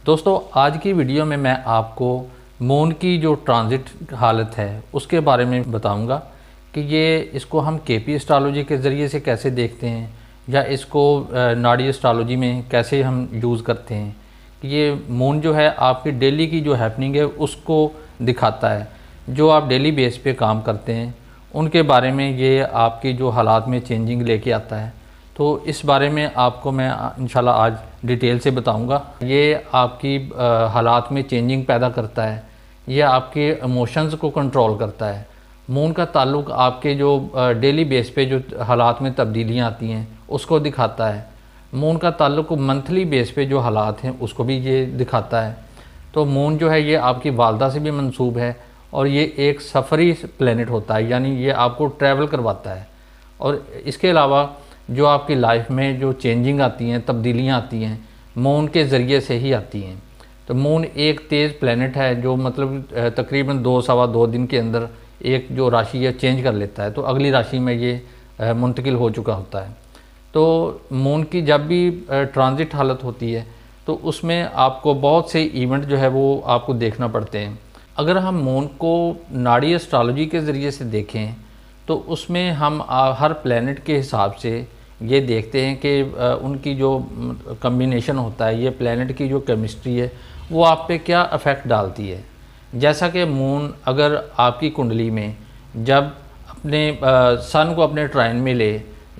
दोस्तों आज की वीडियो में मैं आपको मून की जो ट्रांजिट हालत है उसके बारे में बताऊंगा कि इसको हम केपी एस्ट्रोलॉजी के ज़रिए से कैसे देखते हैं या इसको नाड़ी एस्ट्रोलॉजी में कैसे हम यूज़ करते हैं कि ये मून जो है आपकी डेली की जो हैपनिंग है उसको दिखाता है। जो आप डेली बेस पे काम करते हैं उनके बारे में ये आपकी जो हालात में चेंजिंग लेके आता है। तो इस बारे में आपको मैं इंशाल्लाह आज डिटेल से बताऊंगा। ये आपकी हालात में चेंजिंग पैदा करता है, ये आपके इमोशंस को कंट्रोल करता है। मून का ताल्लुक़ आपके जो डेली बेस पे जो हालात में तब्दीलियां आती हैं उसको दिखाता है। मून का ताल्लुक़ मंथली बेस पे जो हालात हैं उसको भी ये दिखाता है। तो मून जो है ये आपकी वालदा से भी मंसूब है और ये एक सफ़री प्लेनेट होता है, यानी ये आपको ट्रैवल करवाता है। और इसके अलावा जो आपकी लाइफ में जो चेंजिंग आती हैं, तब्दीलियां आती हैं, मून के ज़रिए से ही आती हैं। तो मून एक तेज़ प्लेनेट है जो मतलब तकरीबन 2-2.25 दिन के अंदर एक जो राशि है चेंज कर लेता है, तो अगली राशि में ये मुंतकिल हो चुका होता है। तो मून की जब भी ट्रांजिट हालत होती है तो उसमें आपको बहुत से इवेंट जो है वो आपको देखना पड़ते हैं। अगर हम मून को नाड़ी एस्ट्रोलॉजी के ज़रिए से देखें तो उसमें हम हर प्लेनेट के हिसाब से ये देखते हैं कि उनकी जो कम्बिनेशन होता है, ये प्लेनेट की जो केमिस्ट्री है वो आप पे क्या इफ़ेक्ट डालती है। जैसा कि मून अगर आपकी कुंडली में जब अपने सन को अपने ट्राइन में ले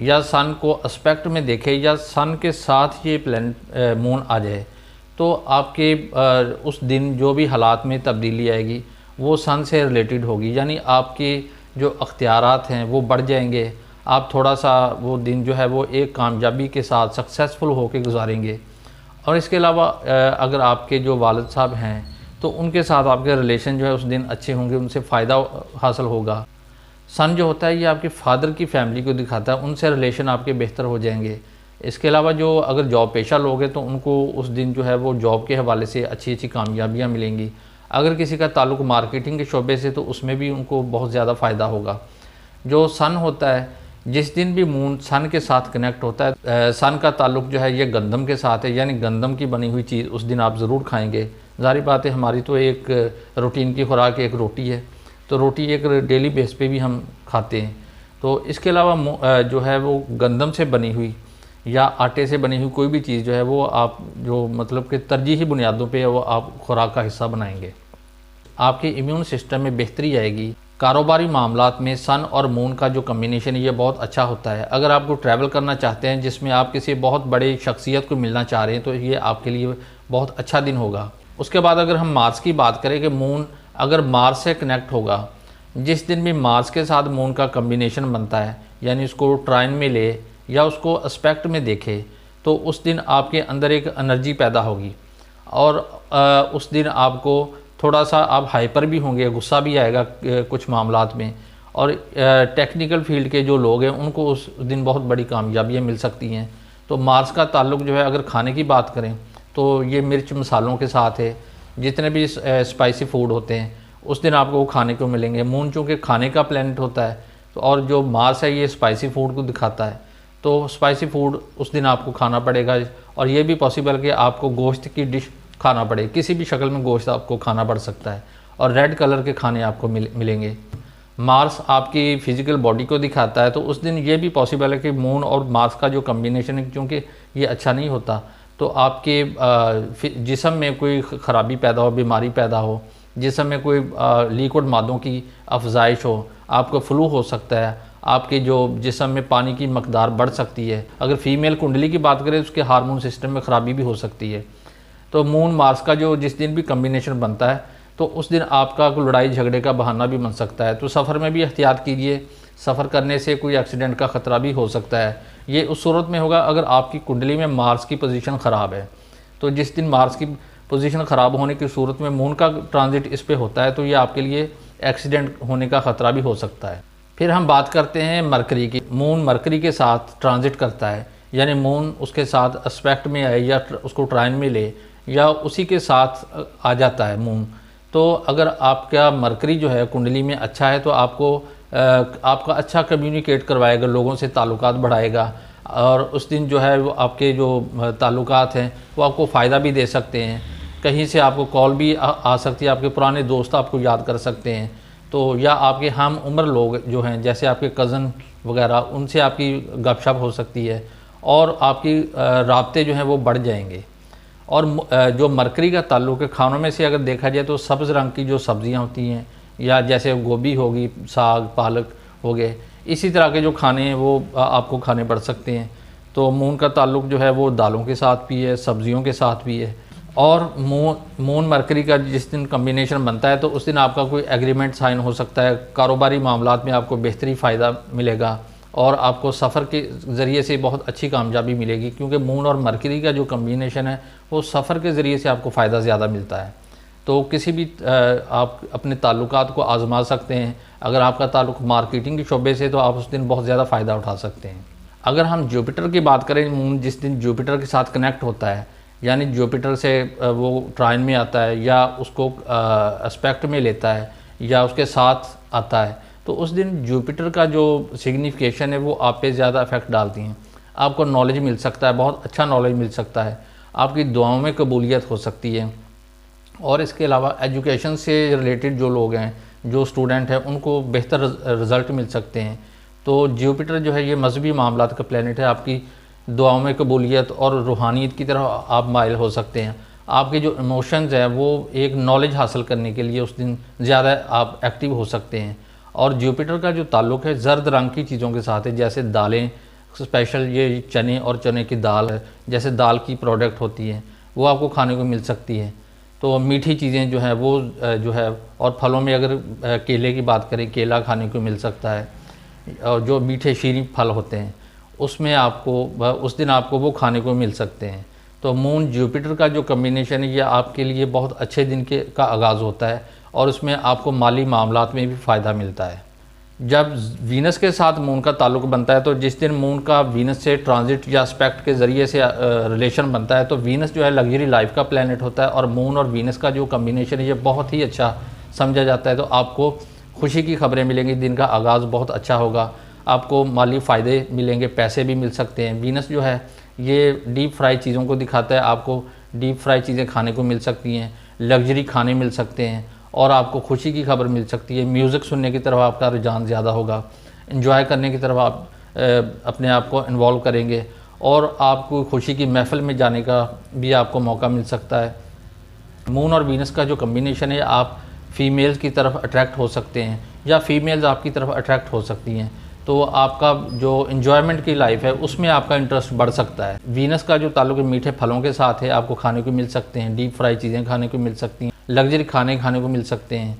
या सन को एस्पेक्ट में देखे या सन के साथ ये प्लेनेट मून आ जाए तो आपके उस दिन जो भी हालात में तब्दीली आएगी वो सन से रिलेटेड होगी, यानी आपके जो अख्तियारात हैं वो बढ़ जाएंगे। आप थोड़ा सा वो दिन जो है वो एक कामयाबी के साथ सक्सेसफुल होकर गुजारेंगे। और इसके अलावा अगर आपके जो वालिद साहब हैं तो उनके साथ आपके रिलेशन जो है उस दिन अच्छे होंगे, उनसे फ़ायदा हासिल होगा। सन जो होता है ये आपके फादर की फैमिली को दिखाता है, उनसे रिलेशन आपके बेहतर हो जाएंगे। इसके अलावा जो अगर जॉब पेशा लोग हैं तो उनको उस दिन जो है वो जॉब के हवाले से अच्छी अच्छी कामयाबियाँ मिलेंगी। अगर किसी का ताल्लुक़ मार्केटिंग के शोबे से तो उसमें भी उनको बहुत ज़्यादा फ़ायदा होगा। जो सन होता है, जिस दिन भी मून सन के साथ कनेक्ट होता है, सन का ताल्लुक़ जो है ये गंदम के साथ है, यानी गंदम की बनी हुई चीज़ उस दिन आप ज़रूर खाएंगे। ज़ाहिर बात है हमारी तो एक रूटीन की खुराक एक रोटी है, तो रोटी एक डेली बेस पे भी हम खाते हैं। तो इसके अलावा जो है वो गंदम से बनी हुई या आटे से बनी हुई कोई भी चीज़ जो है वो आप जो मतलब कि तरजीही बुनियादों पे वो आप खुराक का हिस्सा बनाएंगे। आपके इम्यून सिस्टम में बेहतरी आएगी। कारोबारी मामलात में सन और मून का जो कम्बिनेशन ये बहुत अच्छा होता है। अगर आपको ट्रैवल करना चाहते हैं जिसमें आप किसी बहुत बड़े शख्सियत को मिलना चाह रहे हैं तो ये आपके लिए बहुत अच्छा दिन होगा। उसके बाद अगर हम मार्स की बात करें कि मून अगर मार्स से कनेक्ट होगा, जिस दिन भी मार्स के साथ मून का कम्बिनेशन बनता है, यानी उसको ट्राइन में ले या उसको एस्पेक्ट में देखे, तो उस दिन आपके अंदर एक एनर्जी पैदा होगी और उस दिन आपको थोड़ा सा आप हाइपर भी होंगे, गुस्सा भी आएगा कुछ मामलात में। और टेक्निकल फील्ड के जो लोग हैं उनको उस दिन बहुत बड़ी कामयाबियाँ मिल सकती हैं। तो मार्स का ताल्लुक़ जो है अगर खाने की बात करें तो ये मिर्च मसालों के साथ है। जितने भी स्पाइसी फूड होते हैं उस दिन आपको वो खाने को मिलेंगे। मून चूँकि खाने का प्लैनेट होता है तो और जो मार्स है ये स्पाइसी फूड को दिखाता है, तो स्पाइसी फूड उस दिन आपको खाना पड़ेगा। और ये भी पॉसिबल कि आपको गोश्त की डिश खाना पड़े, किसी भी शक्ल में गोश्त आपको खाना पड़ सकता है और रेड कलर के खाने आपको मिलेंगे। मार्स आपकी फ़िज़िकल बॉडी को दिखाता है, तो उस दिन ये भी पॉसिबल है कि मून और मार्स का जो कम्बिनेशन है क्योंकि ये अच्छा नहीं होता तो आपके जिस्म में कोई ख़राबी पैदा हो, बीमारी पैदा हो, जिस्म में कोई लिक्विड मादों की अफजाइश हो, आपको फ्लू हो सकता है, आपके जो जिस्म में पानी की मकदार बढ़ सकती है। अगर फीमेल कुंडली की बात करें तो उसके हार्मोन सिस्टम में ख़राबी भी हो सकती है। तो मून मार्स का जो जिस दिन भी कम्बिनेशन बनता है तो उस दिन आपका कोई लड़ाई झगड़े का बहाना भी बन सकता है। तो सफ़र में भी एहतियात कीजिए, सफ़र करने से कोई एक्सीडेंट का ख़तरा भी हो सकता है। ये उस सूरत में होगा अगर आपकी कुंडली में मार्स की पोजीशन ख़राब है। तो जिस दिन मार्स की पोजीशन ख़राब होने की सूरत में मून का ट्रांजिट इस पे होता है तो ये आपके लिए एक्सीडेंट होने का ख़तरा भी हो सकता है। फिर हम बात करते हैं मरकरी की। मून मरकरी के साथ ट्रांजिट करता है, यानी मून उसके साथ एस्पेक्ट में आए या उसको ट्राइन में ले या उसी के साथ आ जाता है मून। तो अगर आपका मरकरी जो है कुंडली में अच्छा है तो आपका अच्छा कम्युनिकेट करवाएगा, लोगों से ताल्लुकात बढ़ाएगा और उस दिन जो है वो आपके जो ताल्लुकात हैं वो आपको फ़ायदा भी दे सकते हैं। कहीं से आपको कॉल भी आ सकती है, आपके पुराने दोस्त आपको याद कर सकते हैं। तो या आपके हम उम्र लोग जो हैं, जैसे आपके कज़न वगैरह, उनसे आपकी गपशप हो सकती है और आपकी राब्ते जो हैं वो बढ़ जाएंगे। और जो मरकरी का ताल्लुक़ है खानों में से अगर देखा जाए तो सब्ज़ रंग की जो सब्ज़ियाँ होती हैं, या जैसे गोभी होगी, साग पालक हो गए, इसी तरह के जो खाने हैं वो आपको खाने पड़ सकते हैं। तो मून का ताल्लुक़ जो है वो दालों के साथ भी है, सब्ज़ियों के साथ भी है। और मून मरकरी का जिस दिन कम्बिनेशन बनता है तो उस दिन आपका कोई एग्रीमेंट साइन हो सकता है, कारोबारी मामलात में आपको बेहतरी फ़ायदा मिलेगा और आपको सफ़र के ज़रिए से बहुत अच्छी कामयाबी मिलेगी, क्योंकि मून और मरकरी का जो कम्बिनेशन है वो सफ़र के ज़रिए से आपको फ़ायदा ज़्यादा मिलता है। तो किसी भी आप अपने ताल्लुकात को आज़मा सकते हैं। अगर आपका ताल्लुक़ मार्केटिंग के शोबे से तो आप उस दिन बहुत ज़्यादा फ़ायदा उठा सकते हैं। अगर हम जुपिटर की बात करें, मून जिस दिन जुपिटर के साथ कनेक्ट होता है, यानी जुपिटर से वो ट्राइन में आता है या उसको एस्पेक्ट में लेता है या उसके साथ आता है, तो उस दिन जुपिटर का जो सिग्निफिकेशन है वो आप पे ज़्यादा इफ़ेक्ट डालती हैं। आपको नॉलेज मिल सकता है, बहुत अच्छा नॉलेज मिल सकता है, आपकी दुआओं में कबूलियत हो सकती है। और इसके अलावा एजुकेशन से रिलेटेड जो लोग हैं, जो स्टूडेंट हैं, उनको बेहतर रिज़ल्ट मिल सकते हैं। तो जुपिटर जो है ये मजहबी मामलात का प्लैनेट है। आपकी दुआओं में कबूलियत और रूहानियत की तरफ आप माइल हो सकते हैं। आपके जो इमोशंस हैं वो एक नॉलेज हासिल करने के लिए उस दिन ज़्यादा आप एक्टिव हो सकते हैं। और जुपिटर का जो ताल्लुक़ है ज़र्द रंग की चीज़ों के साथ है, जैसे दालें, स्पेशल ये चने और चने की दाल है, जैसे दाल की प्रोडक्ट होती है वो आपको खाने को मिल सकती है। तो मीठी चीज़ें जो हैं वो जो है, और फलों में अगर केले की बात करें, केला खाने को मिल सकता है, और जो मीठे शीरी फल होते हैं उसमें आपको उस दिन आपको वो खाने को मिल सकते हैं। तो मून जुपिटर का जो कम्बिनेशन है ये आपके लिए बहुत अच्छे दिन का आगाज़ होता है और उसमें आपको माली मामलात में भी फ़ायदा मिलता है। जब वीनस के साथ मून का ताल्लुक़ बनता है, तो जिस दिन मून का वीनस से ट्रांजिट या एस्पेक्ट के ज़रिए से रिलेशन बनता है, तो वीनस जो है लग्जरी लाइफ का प्लैनेट होता है और मून और वीनस का जो कम्बिनेशन है ये बहुत ही अच्छा समझा जाता है। तो आपको खुशी की खबरें मिलेंगी, दिन का आगाज़ बहुत अच्छा होगा, आपको माली फ़ायदे मिलेंगे, पैसे भी मिल सकते हैं। वीनस जो है ये डीप फ्राई चीज़ों को दिखाता है, आपको डीप फ्राई चीज़ें खाने को मिल सकती हैं, लग्जरी खाने मिल सकते हैं और आपको खुशी की खबर मिल सकती है। म्यूज़िक सुनने की तरफ आपका रुझान ज़्यादा होगा, इन्जॉय करने की तरफ आप अपने आप को इन्वॉल्व करेंगे और आपको खुशी की महफ़िल में जाने का भी आपको मौका मिल सकता है। मून और वीनस का जो कम्बिनेशन है, आप फ़ीमेल्स की तरफ अट्रैक्ट हो सकते हैं या फ़ीमेल्स आपकी तरफ अट्रैक्ट हो सकती हैं। तो आपका जो इन्जॉयमेंट की लाइफ है उसमें आपका इंटरेस्ट बढ़ सकता है। वीनस का जो ताल्लुक़ मीठे फलों के साथ है, आपको खाने को मिल सकते हैं, डीप फ्राई चीज़ें खाने को मिल सकती हैं, लग्जरी खाने को मिल सकते हैं।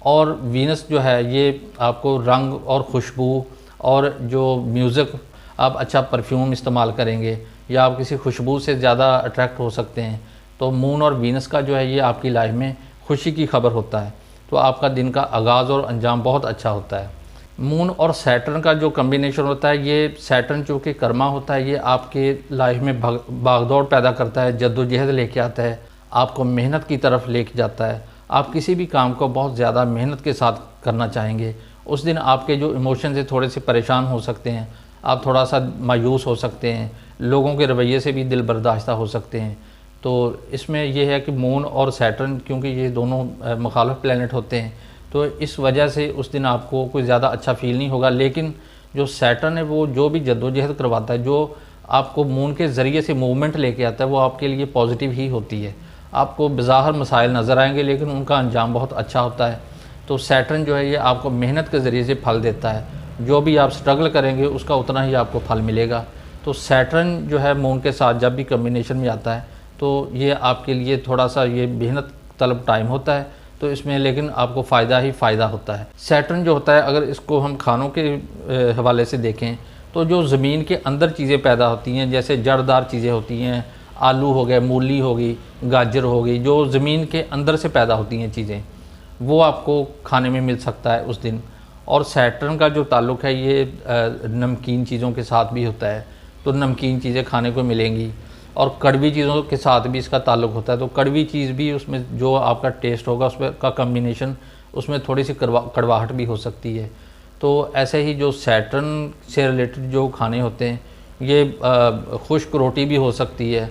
और वीनस जो है ये आपको रंग और खुशबू और जो म्यूज़िक, आप अच्छा परफ्यूम इस्तेमाल करेंगे या आप किसी खुशबू से ज़्यादा अट्रैक्ट हो सकते हैं। तो मून और वीनस का जो है ये आपकी लाइफ में खुशी की खबर होता है, तो आपका दिन का आगाज़ और अंजाम बहुत अच्छा होता है। मून और सैटर्न का जो कम्बिनेशन होता है, ये सैटर्न जो कि कर्मा होता है, ये आपके लाइफ में भागदौड़ पैदा करता है, जद्दोजहद लेके आता है, आपको मेहनत की तरफ लेके जाता है। आप किसी भी काम को बहुत ज़्यादा मेहनत के साथ करना चाहेंगे। उस दिन आपके जो इमोशन से थोड़े से परेशान हो सकते हैं, आप थोड़ा सा मायूस हो सकते हैं, लोगों के रवैये से भी दिल बर्दाश्त हो सकते हैं। तो इसमें यह है कि मून और सैटर्न, क्योंकि ये दोनों मुखालिफ प्लैनेट होते हैं, तो इस वजह से उस दिन आपको कोई ज़्यादा अच्छा फील नहीं होगा। लेकिन जो सैटर्न है वो जो भी जद्दोजहद करवाता है, जो आपको मून के ज़रिए से मूवमेंट लेके आता है, वो आपके लिए पॉजिटिव ही होती है। आपको बेज़ाहिर मसाइल नज़र आएंगे लेकिन उनका अंजाम बहुत अच्छा होता है। तो सैटर्न जो है ये आपको मेहनत के ज़रिए से फल देता है, जो भी आप स्ट्रगल करेंगे उसका उतना ही आपको फल मिलेगा। तो सैटर्न जो है मून के साथ जब भी कम्बिनेशन में आता है तो ये आपके लिए थोड़ा सा ये मेहनत तलब टाइम होता है, तो इसमें लेकिन आपको फ़ायदा ही फ़ायदा होता है। सैटर्न जो होता है, अगर इसको हम खानों के हवाले से देखें तो जो ज़मीन के अंदर चीज़ें पैदा होती हैं, जैसे जड़दार चीज़ें होती हैं, आलू हो गए, मूली होगी, गाजर हो गई, जो ज़मीन के अंदर से पैदा होती हैं चीज़ें, वो आपको खाने में मिल सकता है उस दिन। और सैटर्न का जो ताल्लुक़ है ये नमकीन चीज़ों के साथ भी होता है, तो नमकीन चीज़ें खाने को मिलेंगी। और कड़वी चीज़ों के साथ भी इसका ताल्लुक़ होता है, तो कड़वी चीज़ भी उसमें जो आपका टेस्ट होगा उसमें का कम्बिनेशन, उसमें थोड़ी सी कड़वाहट भी हो सकती है। तो ऐसे ही जो सैटर्न से रिलेटेड जो खाने होते हैं, ये खुश्क रोटी भी हो सकती है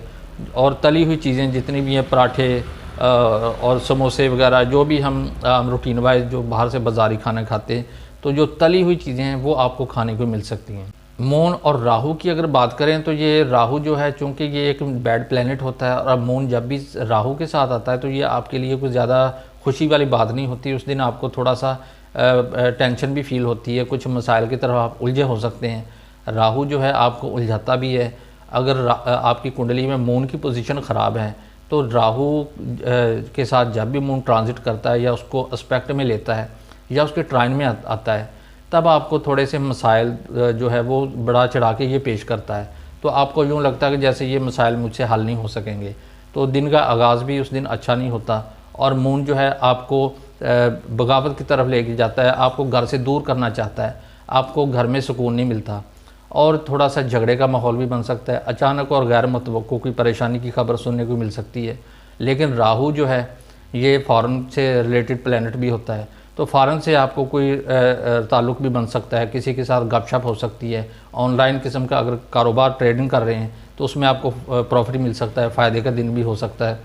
और तली हुई चीज़ें जितनी भी हैं, पराठे और समोसे वगैरह जो भी हम रूटीन वाइज जो बाहर से बाज़ारी खाना खाते हैं, तो जो तली हुई चीज़ें हैं वो आपको खाने को मिल सकती हैं। मून और राहु की अगर बात करें तो ये राहु जो है, चूँकि ये एक बैड प्लैनेट होता है, और मून जब भी राहु के साथ आता है तो ये आपके लिए कुछ ज़्यादा खुशी वाली बात नहीं होती। उस दिन आपको थोड़ा सा टेंशन भी फील होती है, कुछ मसाइल की तरफ आप उलझे हो सकते हैं। राहु जो है आपको उलझाता भी है। अगर आपकी कुंडली में मून की पोजीशन ख़राब है तो राहु के साथ जब भी मून ट्रांजिट करता है या उसको एस्पेक्ट में लेता है या उसके ट्राइन में आता है, तब आपको थोड़े से मसाइल जो है वो बढ़ा चढ़ा के ये पेश करता है। तो आपको यूँ लगता है कि जैसे ये मसाइल मुझसे हल नहीं हो सकेंगे। तो दिन का आगाज़ भी उस दिन अच्छा नहीं होता, और मून जो है आपको बगावत की तरफ लेके जाता है, आपको घर से दूर करना चाहता है, आपको घर में सुकून नहीं मिलता, और थोड़ा सा झगड़े का माहौल भी बन सकता है। अचानक और गैर मुतवक्को कोई परेशानी की खबर सुनने को मिल सकती है। लेकिन राहु जो है ये फॉरेन से रिलेटेड प्लैनेट भी होता है, तो फ़ॉरेन से आपको कोई ताल्लुक़ भी बन सकता है, किसी के साथ गपशप हो सकती है। ऑनलाइन किस्म का अगर कारोबार ट्रेडिंग कर रहे हैं तो उसमें आपको प्रॉफिट मिल सकता है, फ़ायदे का दिन भी हो सकता है।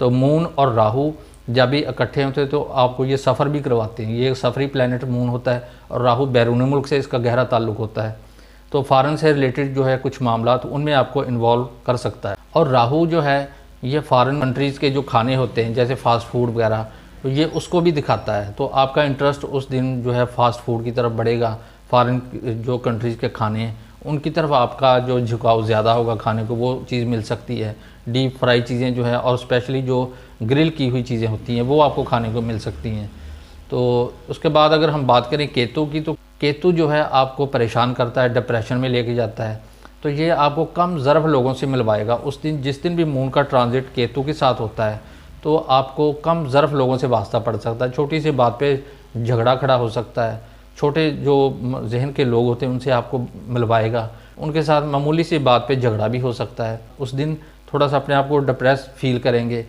तो मून और राहु जब भी इकट्ठे होते हैं तो आपको ये सफ़र भी करवाते हैं। ये सफरी प्लैनेट मून होता है, और राहु बैरून मुल्क से इसका गहरा ताल्लुक़ होता है, तो फ़ॉरेन से रिलेटेड जो है कुछ मामला तो उनमें आपको इन्वॉल्व कर सकता है। और राहु जो है ये फ़ॉरेन कंट्रीज़ के जो खाने होते हैं जैसे फ़ास्ट फूड वगैरह, तो ये उसको भी दिखाता है। तो आपका इंटरेस्ट उस दिन जो है फ़ास्ट फूड की तरफ बढ़ेगा। फ़ॉरेन जो कंट्रीज़ के खाने हैं उनकी तरफ आपका जो झुकाव ज़्यादा होगा, खाने को वो चीज़ मिल सकती है। डीप फ्राई चीज़ें जो है, और स्पेशली जो ग्रिल की हुई चीज़ें होती हैं वो आपको खाने को मिल सकती हैं। तो उसके बाद अगर हम बात करें केतु की, तो केतु जो है आपको परेशान करता है, डिप्रेशन में लेके जाता है। तो ये आपको कम ज़र्फ लोगों से मिलवाएगा। उस दिन जिस दिन भी मून का ट्रांजिट केतु के साथ होता है तो आपको कम ज़र्फ लोगों से वास्ता पड़ सकता है। छोटी सी बात पे झगड़ा खड़ा हो सकता है। छोटे जो जहन के लोग होते हैं उनसे आपको मिलवाएगा, उनके साथ मामूली सी बात पे झगड़ा भी हो सकता है। उस दिन थोड़ा सा अपने आप को डिप्रेस फील करेंगे।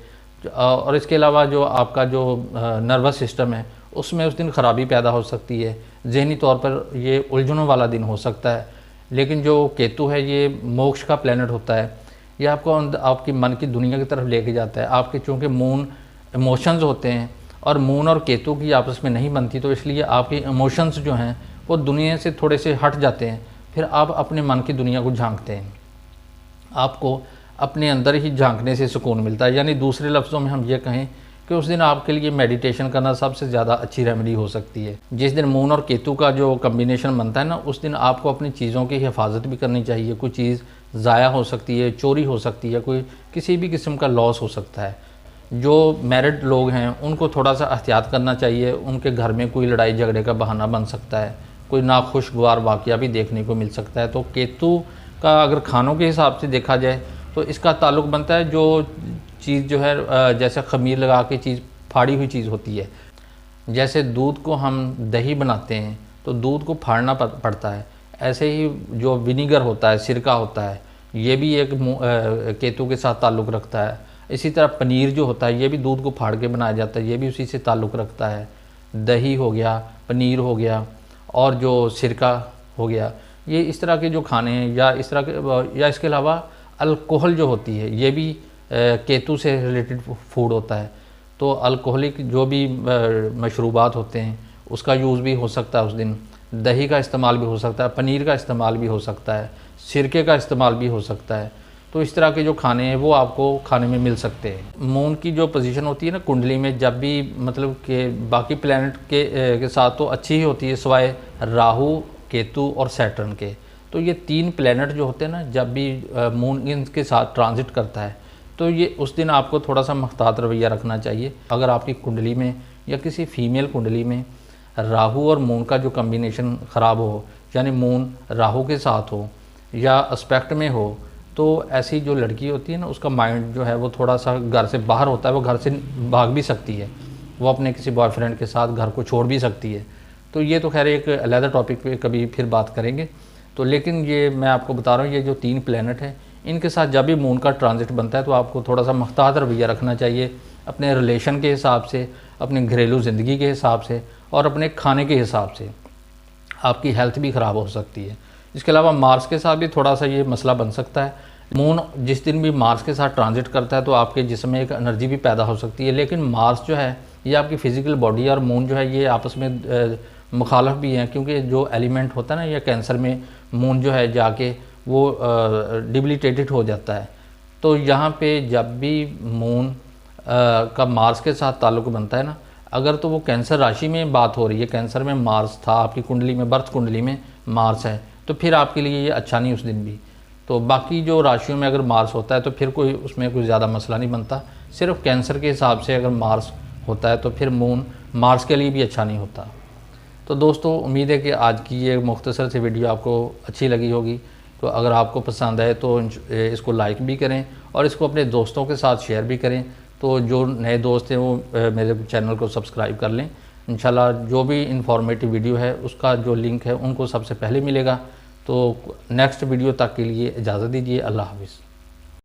और इसके अलावा जो आपका जो नर्वस सिस्टम है उसमें उस दिन ख़राबी पैदा हो सकती है। ज़हनी तौर पर ये उलझनों वाला दिन हो सकता है। लेकिन जो केतु है ये मोक्ष का प्लैनेट होता है, ये आपको आपकी मन की दुनिया की तरफ लेके जाता है। आपके चूँकि मून इमोशंस होते हैं और मून और केतु की आपस में नहीं बनती, तो इसलिए आपके इमोशंस जो हैं वो दुनिया से थोड़े से हट जाते हैं। फिर आप अपने मन की दुनिया को झांकते हैं। आपको अपने अंदर ही झांकने से सुकून मिलता है। यानी दूसरे लफ्ज़ों में हम ये कहें कि उस दिन आपके लिए मेडिटेशन करना सबसे ज़्यादा अच्छी रेमेडी हो सकती है। जिस दिन मून और केतु का जो कम्बिनेशन बनता है ना, उस दिन आपको अपनी चीज़ों की हिफाजत भी करनी चाहिए। कोई चीज़ ज़ाया हो सकती है, चोरी हो सकती है, कोई किसी भी किस्म का लॉस हो सकता है। जो मैरिड लोग हैं उनको थोड़ा सा एहतियात करना चाहिए। उनके घर में कोई लड़ाई झगड़े का बहाना बन सकता है, कोई नाखुशगवार वाक़या भी देखने को मिल सकता है। तो केतु का अगर खानों के हिसाब से देखा जाए तो इसका ताल्लुक़ बनता है जो चीज़ जो है जैसे ख़मीर लगा के चीज़ फाड़ी हुई चीज़ होती है। जैसे दूध को हम दही बनाते हैं तो दूध को फाड़ना पड़ता है, ऐसे ही जो विनीगर होता है, सिरका होता है, ये भी एक केतु के साथ ताल्लुक़ रखता है। इसी तरह पनीर जो होता है ये भी दूध को फाड़ के बनाया जाता है, ये भी उसी से ताल्लुक़ रखता है। दही हो गया, पनीर हो गया, और जो सिरका हो गया, ये इस तरह के जो खाने हैं, या इस तरह के, या इसके अलावा अल्कोहल जो होती है ये भी केतु से रिलेटेड फूड होता है। तो अल्कोहलिक जो भी मशरूबात होते हैं उसका यूज़ भी हो सकता है उस दिन। दही का इस्तेमाल भी हो सकता है, पनीर का इस्तेमाल भी हो सकता है, सिरके का इस्तेमाल भी हो सकता है। तो इस तरह के जो खाने हैं वो आपको खाने में मिल सकते हैं। मून की जो पोजीशन होती है ना कुंडली में, जब भी मतलब कि बाकी प्लैनेट के साथ तो अच्छी ही होती है सिवाय राहु, केतु और सैटर्न के। तो ये तीन प्लैनेट जो होते हैं ना, जब भी मून इनके साथ ट्रांजिट करता है तो ये उस दिन आपको थोड़ा सा मुख्तात रवैया रखना चाहिए। अगर आपकी कुंडली में या किसी फीमेल कुंडली में राहु और मून का जो कम्बिनेशन ख़राब हो, यानी मून राहु के साथ हो या एस्पेक्ट में हो, तो ऐसी जो लड़की होती है ना उसका माइंड जो है वो थोड़ा सा घर से बाहर होता है। वो घर से भाग भी सकती है, वो अपने किसी बॉयफ्रेंड के साथ घर को छोड़ भी सकती है। तो ये तो खैर एक अलग टॉपिक पे कभी फिर बात करेंगे। तो लेकिन ये मैं आपको बता रहा हूँ, ये जो तीन प्लैनेट हैं इनके साथ जब भी मून का ट्रांजिट बनता है तो आपको थोड़ा सा मुख्तात रवैया रखना चाहिए अपने रिलेशन के हिसाब से, अपने घरेलू ज़िंदगी के हिसाब से, और अपने खाने के हिसाब से। आपकी हेल्थ भी ख़राब हो सकती है। इसके अलावा मार्स के साथ भी थोड़ा सा ये मसला बन सकता है, मून जिस दिन भी मार्स के साथ ट्रांजिट करता है तो आपके जिस्म में एक एनर्जी भी पैदा हो सकती है, लेकिन मार्स जो है ये आपकी फ़िज़िकल बॉडी और मून जो है ये आपस में मुखालफ भी हैं, क्योंकि जो एलिमेंट होता है ना, या कैंसर में मून जो है जाके वो डिबिलिटेटेड हो जाता है। तो यहाँ पे जब भी मून का मार्स के साथ ताल्लुक़ बनता है ना, अगर तो वो कैंसर राशि में बात हो रही है, कैंसर में मार्स था, आपकी कुंडली में, बर्थ कुंडली में मार्स है, तो फिर आपके लिए ये अच्छा नहीं उस दिन भी। तो बाकी जो राशियों में अगर मार्स होता है तो फिर कोई उसमें कोई ज़्यादा मसला नहीं बनता। सिर्फ कैंसर के हिसाब से अगर मार्स होता है तो फिर मून मार्स के लिए भी अच्छा नहीं होता। तो दोस्तों, उम्मीद है कि आज की ये मुख्तसर सी वीडियो आपको अच्छी लगी होगी। तो अगर आपको पसंद आए तो इसको लाइक भी करें और इसको अपने दोस्तों के साथ शेयर भी करें। तो जो नए दोस्त हैं वो मेरे चैनल को सब्सक्राइब कर लें। इंशाल्लाह जो भी इंफॉर्मेटिव वीडियो है उसका जो लिंक है उनको सबसे पहले मिलेगा। तो नेक्स्ट वीडियो तक के लिए इजाज़त दीजिए। अल्लाह हाफ़िज़।